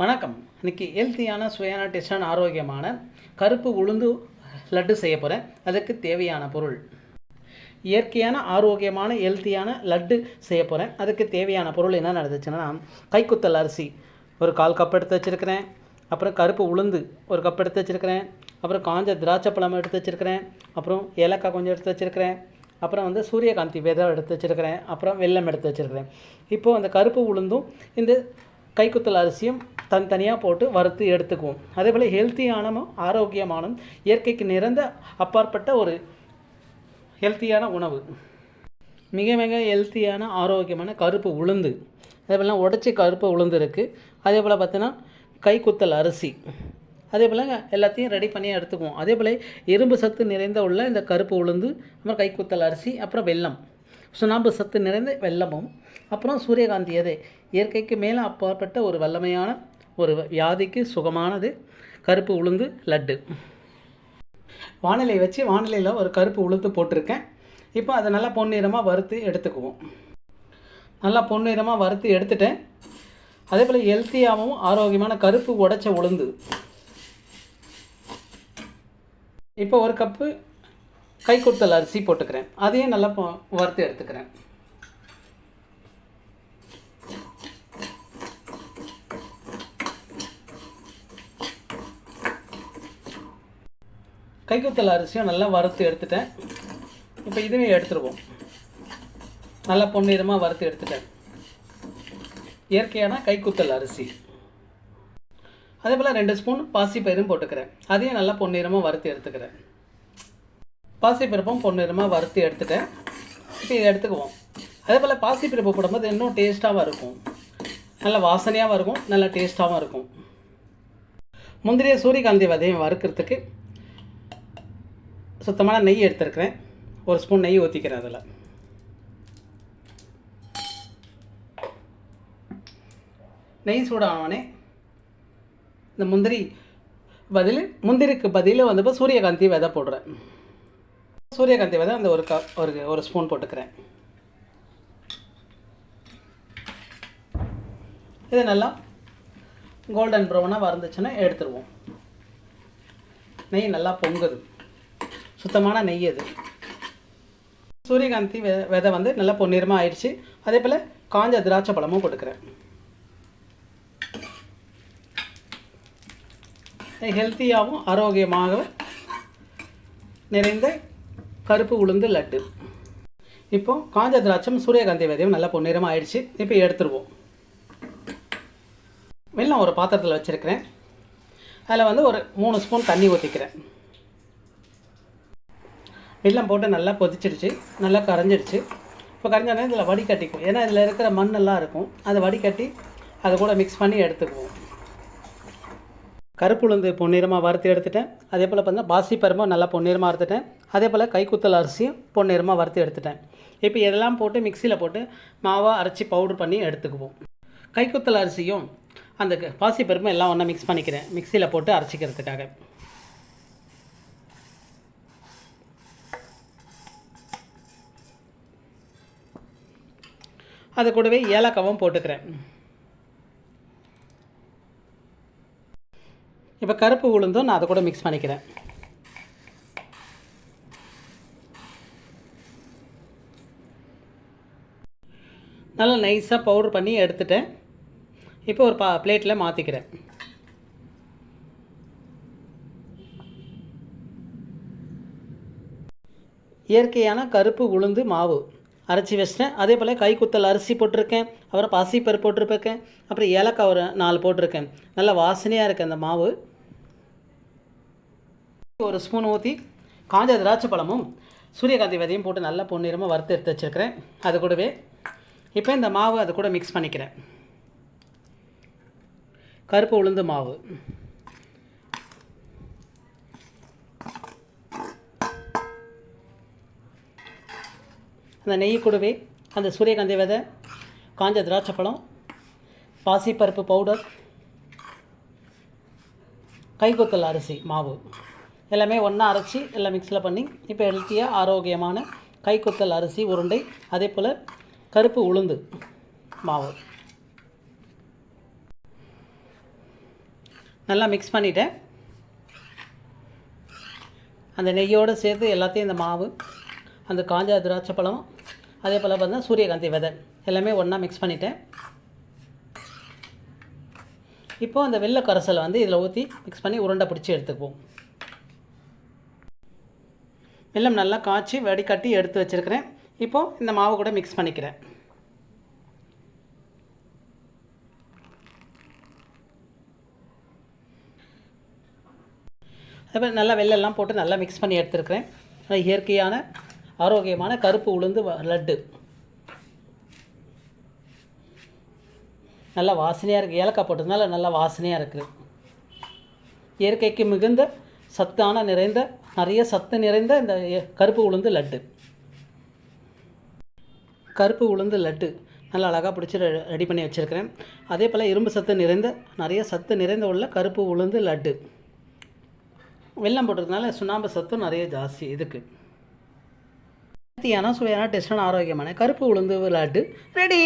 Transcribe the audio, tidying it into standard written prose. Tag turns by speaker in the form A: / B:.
A: வணக்கம். இன்றைக்கி ஹெல்த்தியான சுவையான டேஸ்டான ஆரோக்கியமான கருப்பு உளுந்து லட்டு செய்ய போகிறேன். அதுக்கு தேவையான பொருள், இயற்கையான ஆரோக்கியமான ஹெல்த்தியான லட்டு செய்ய போகிறேன். அதுக்கு தேவையான பொருள் என்ன நடந்துச்சுன்னா, கைக்குத்தல் அரிசி ஒரு 1/4 கப் எடுத்து வச்சுருக்கிறேன். அப்புறம் கருப்பு உளுந்து ஒரு கப் எடுத்து வச்சுருக்கிறேன். அப்புறம் காஞ்ச திராட்சை பழம் எடுத்து வச்சுருக்கிறேன். அப்புறம் ஏலக்காய் கொஞ்சம் எடுத்து வச்சுருக்கிறேன். அப்புறம் சூரியகாந்தி விதை எடுத்து வச்சுருக்கிறேன். அப்புறம் வெல்லம் எடுத்து வச்சுருக்கிறேன். இப்போது அந்த கருப்பு உளுந்தும் இந்த கைக்குத்தல் அரிசியும் தனித்தனியாக போட்டு வறுத்து எடுத்துக்குவோம். அதேபோல் ஹெல்த்தியான ஆரோக்கியமான இயற்கைக்கு நிறந்த அப்பாற்பட்ட ஒரு ஹெல்த்தியான உணவு, மிக மிக ஹெல்த்தியான ஆரோக்கியமான கருப்பு உளுந்து. அதேபோல் உடச்சி கருப்பு உளுந்து இருக்குது. அதே போல் பார்த்தீங்கன்னா கைக்குத்தல் அரிசி, அதே போல் எல்லாத்தையும் ரெடி பண்ணி எடுத்துக்குவோம். அதே போல் இரும்பு சத்து நிறைந்த உள்ள இந்த கருப்பு உளுந்து, அப்புறம் கைக்குத்தல் அரிசி, அப்புறம் வெல்லம், சுண்ணாம்பு சத்து நிறைந்த வெல்லமும், அப்புறம் சூரியகாந்தி விதை, இயற்கைக்கு மேலே அப்பாற்பட்ட ஒரு வல்லமையான ஒரு வியாதிக்கு சுகமானது கருப்பு உளுந்து லட்டு. வானிலை வச்சு வானிலையில் ஒரு கருப்பு உளுந்து போட்டிருக்கேன். இப்போ அதை நல்லா பொன்னிறமாக வறுத்து எடுத்துக்குவோம். நல்லா பொன்னிறமாக வறுத்து எடுத்துட்டேன். அதே போல் ஹெல்த்தியாகவும் ஆரோக்கியமான கருப்பு உடைச்ச உளுந்து. இப்போ ஒரு கப்பு கைக்குத்தல் அரிசி போட்டுக்கிறேன். அதையும் நல்லா வறுத்து எடுத்துக்கிறேன். கைக்குத்தல் அரிசியும் நல்லா வறுத்து எடுத்துட்டேன். இப்போ இதுவே எடுத்துருவோம். நல்லா பொன்னிறமாக வறுத்து எடுத்துட்டேன். இயற்கையான கைக்குத்தல் அரிசி. அதே போல் 2 ஸ்பூன் பாசிப்பயிரும் போட்டுக்கிறேன். அதையும் நல்லா பொன்னிறமாக வறுத்து எடுத்துக்கிறேன். பாசிப்பருப்பும் பொன்னிறமாக வறுத்து எடுத்துட்டேன். இப்போ இதை எடுத்துக்குவோம். அதே போல் பாசிப்பருப்பு போடும்போது இன்னும் டேஸ்ட்டாகவும் இருக்கும், நல்லா வாசனையாகவும் இருக்கும், நல்லா டேஸ்ட்டாகவும் இருக்கும். முந்திரிய சூரியகாந்தி விதையும் வறுக்கிறதுக்கு சுத்தமான நெய் எடுத்துருக்கிறேன். 1 ஸ்பூன் நெய் ஊற்றிக்கிறேன். அதில் நெய் சூடானே இந்த முந்திரிக்கு பதில் இப்போ சூரியகாந்தி விதை போடுறேன். சூரியகாந்தி விதை அந்த ஒரு ஸ்பூன் போட்டுக்கிறேன். இது நல்லா கோல்டன் ப்ரௌனாக வறுந்துச்சுன்னா எடுத்துருவோம். நெய் நல்லா பொங்குது, சுத்தமான நெய் அது. சூரியகாந்தி விதை நல்லா பொன்னிறமாக ஆயிடுச்சு. அதே போல் காஞ்ச திராட்சை பழமும் போட்டுக்கிறேன். ஹெல்த்தியாகவும் ஆரோக்கியமாக நிறைந்த கருப்பு உளுந்து லட்டு. இப்போது காஞ்ச திராட்சம் சூரியகாந்தி விதையும் நல்லா பொன்னிறமாக ஆயிடுச்சு. இப்போ எடுத்துருவோம். வெல்லம் ஒரு பாத்திரத்தில் வச்சுருக்கிறேன். அதில் ஒரு 3 ஸ்பூன் தண்ணி ஊற்றிக்கிறேன். வெல்லம் போட்டு நல்லா கொதிச்சிடுச்சு, நல்லா கரைஞ்சிடுச்சு. இப்போ கரைஞ்சோடனே இதில் வடிகட்டிக்கும். ஏன்னா இதில் இருக்கிற மண்ணெல்லாம் இருக்கும், அதை வடிகட்டி அதை கூட மிக்ஸ் பண்ணி எடுத்துக்குவோம். கருப்பு உளுந்து பொன்னிறமாக வறுத்து எடுத்துட்டேன். அதே போல் பார்த்தீங்கன்னா பாசிப்பருப்பும் நல்லா பொன்னிறமாக வறுத்துட்டேன். அதே போல் கைக்குத்தல் அரிசியும் பொன்னிறமாக வறுத்து எடுத்துட்டேன். இப்போ இதெல்லாம் போட்டு மிக்சியில் போட்டு மாவாக அரைச்சி பவுடர் பண்ணி எடுத்துக்குவோம். கைக்குத்தல் அரிசியும் அந்த பாசிப்பருப்பும் எல்லாம் ஒன்றா மிக்ஸ் பண்ணிக்கிறேன், மிக்சியில் போட்டு அரைச்சிக்கிறதுக்காக. அது கூடவே ஏலக்காவும் போட்டுக்கிறேன். இப்போ கருப்பு உளுந்தும் நான் அதை கூட மிக்ஸ் பண்ணிக்கிறேன். நல்லா நைஸாக பவுடர் பண்ணி எடுத்துட்டேன். இப்போ ஒரு பிளேட்டில் மாற்றிக்கிறேன். இயற்கையான கருப்பு உளுந்து மாவு அரைச்சி வச்சிட்டேன். அதே போல் கைக்குத்தல் அரிசி போட்டிருக்கேன். அப்புறம் பாசிப்பருப்பு போட்டிருப்பேன். அப்புறம் ஏலக்காய் ஒரு 4 போட்டிருக்கேன். நல்லா வாசனையாக இருக்குது அந்த மாவு. 1 ஸ்பூன் ஊற்றி காஞ்ச திராட்சை பழமும் சூரியகாந்தி விதையும் போட்டு நல்லா பொன்னிறமாக வறுத்து எடுத்து வச்சுருக்கிறேன். அது கூடவே இப்போ இந்த மாவு அது கூட மிக்ஸ் பண்ணிக்கிறேன். கருப்பு உளுந்து மாவு, அந்த நெய் கூடவே அந்த சூரியகாந்தி விதை, காஞ்ச திராட்சை பழம், பாசிப்பருப்பு பவுடர், கைக்குத்தல் அரிசி மாவு எல்லாமே ஒன்றா அரைச்சி எல்லாம் மிக்ஸில் பண்ணி இப்போ ஹெல்த்தியாக ஆரோக்கியமான கைக்குத்தல் அரிசி உருண்டை, அதே போல் கருப்பு உளுந்து மாவு நல்லா மிக்ஸ் பண்ணிவிட்டேன். அந்த நெய்யோடு சேர்த்து எல்லாத்தையும் இந்த மாவு, அந்த காஞ்ச திராட்சை பழம், அதே போல் பார்த்தா சூரியகாந்தி விதை எல்லாமே ஒன்றா மிக்ஸ் பண்ணிவிட்டேன். இப்போது அந்த வெள்ளை கரைசலை வந்து இதில் ஊற்றி மிக்ஸ் பண்ணி உருண்டை பிடிச்சி எடுத்துக்குவோம். வெல்லம் நல்லா காய்ச்சி வடிகட்டி எடுத்து வச்சுருக்கிறேன். இப்போது இந்த மாவு கூட மிக்ஸ் பண்ணிக்கிறேன். அதே நல்லா வெள்ளெல்லாம் போட்டு நல்லா மிக்ஸ் பண்ணி எடுத்துருக்கிறேன். இயற்கையான ஆரோக்கியமான கருப்பு உளுந்து லட்டு நல்லா வாசனையாக இருக்குது. ஏலக்காய் போட்டதுனால நல்லா வாசனையாக இருக்குது. இயற்கைக்கு மிகுந்த சத்தான நிறைய சத்து நிறைந்த இந்த கருப்பு உளுந்து லட்டு. கருப்பு உளுந்து லட்டு நல்லா அழகாக பிடிச்சி ரெடி பண்ணி வச்சுருக்கிறேன். அதே போல் இரும்பு சத்து நிறைந்த நிறைய சத்து நிறைந்த உள்ள கருப்பு உளுந்து லட்டு. வெல்லம் போட்டதுனால சுண்ணாம்பு சத்தும் நிறைய ஜாஸ்தி இதுக்கு. சுவையான டேஸ்டான ஆரோக்கியமான கருப்பு உளுந்து லட்டு ரெடி.